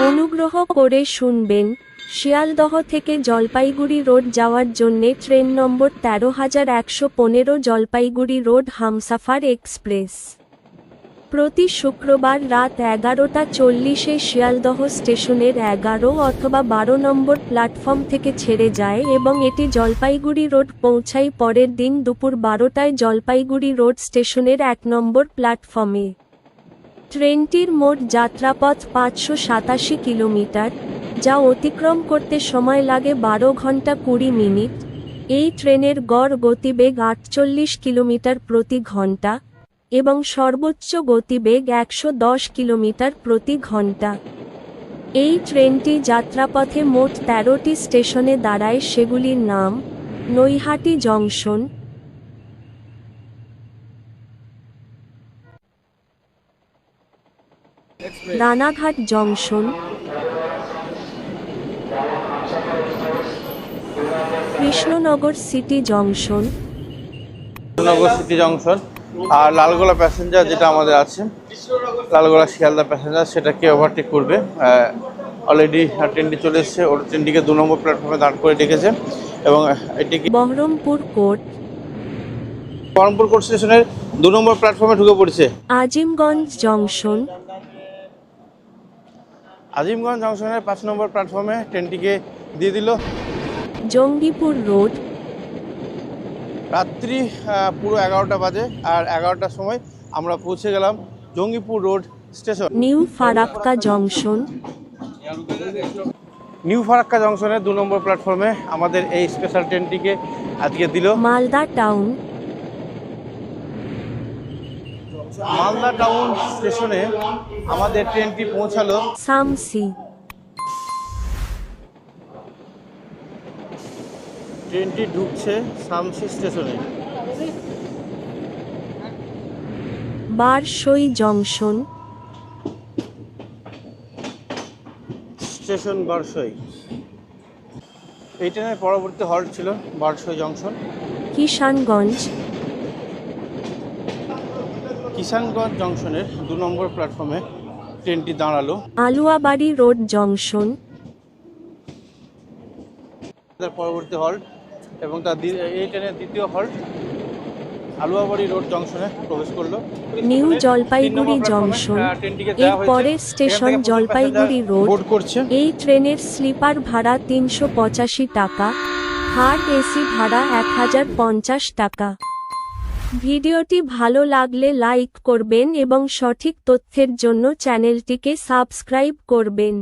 অনুগ্রহ করে শুনবেন, শিয়ালদহ থেকে জলপাইগুড়ি রোড যাওয়ার জন্যে ট্রেন নম্বর ১৩,১১৫ জলপাইগুড়ি রোড হামসাফার এক্সপ্রেস প্রতি শুক্রবার রাত ১১:৪০-এ শিয়ালদহ স্টেশনের ১১ অথবা ১২ নম্বর প্ল্যাটফর্ম থেকে ছেড়ে যায় এবং এটি জলপাইগুড়ি রোড পৌঁছায় পরের দিন দুপুর ১২টায় জলপাইগুড়ি রোড স্টেশনের ১ নম্বর প্ল্যাটফর্মে। ট্রেনটির মোট যাত্রাপথ ৫৮৭ কিলোমিটার, যা অতিক্রম করতে সময় লাগে ১২ ঘন্টা ২০ মিনিট। এই ট্রেনের গড় গতিবেগ ৪৮ কিলোমিটার প্রতি ঘন্টা এবং সর্বোচ্চ গতিবেগ ১১০ কিলোমিটার প্রতি ঘন্টা। এই ট্রেনটি যাত্রাপথে মোট ১৩টি স্টেশনে দাঁড়ায়, সেগুলির নাম: Naihati junction, Ranaghat junction, Krishnanagar city junction, আর লালগোলা প্যাসেঞ্জার যেটা আমাদের আছে, লালগোলা শিয়ালদা প্যাসেঞ্জার, সেটাকে ওভারটেক করবে। অলরেডি ট্রেনটি চলে এসেছে, ওর ট্রেনটিকে ২ নম্বর প্ল্যাটফর্মে দাঁড় করে রেখেছে এবং এটিকে বহরমপুর কোর্ট স্টেশনের ২ নম্বর প্ল্যাটফর্মে ঢুকে পড়েছে। আজিমগঞ্জ জংশন, আজিমগঞ্জ জংশনের ৫ নম্বর প্ল্যাটফর্মে ট্রেনটিকে দিয়ে দিল। জঙ্গিপুর রোড, রাত্রি পুরো ১১টা বাজে, আর ১১টার সময় আমরা পৌঁছে গেলাম Jangipur road station. New Farakka junction, new Farakka জংশনের ২ নম্বর প্ল্যাটফর্মে আমাদের এই স্পেশাল ট্রেনটিকে আজকে দিল। মালদা টাউন, মালদা টাউন স্টেশনে আমাদের ট্রেনটি পৌঁছালো। সামসি, ট্রেনটি ঢুকছে সামসি স্টেশনে। Barsoi junction, station Barsoi. এই ট্রেনের পরবর্তী হল্ট ছিল বারসই জংশন। কিষানগঞ্জ, কিষানগঞ্জ জংশনের ২ নম্বর প্ল্যাটফর্মে ট্রেনটি দাঁড়ালো। আলুয়াবাড়ি রোড জংশন, তার পরবর্তী হল্ট এবং এই ট্রেনের দ্বিতীয় হল্ট আলুয়াবাড়ি রোড জংশনে প্রবেশ করলো। নিউ জলপাইগুড়ি জংশন, এর পরের স্টেশন জলপাইগুড়ি রোড। এই ট্রেনের স্লিপার ভাড়া ৩৮৫ টাকা, থার্ড এসি ভাড়া ১০৫০ টাকা। ভিডিওটি ভালো লাগলে লাইক করবেন এবং সঠিক তথ্যের জন্য চ্যানেলটিকে সাবস্ক্রাইব করবেন।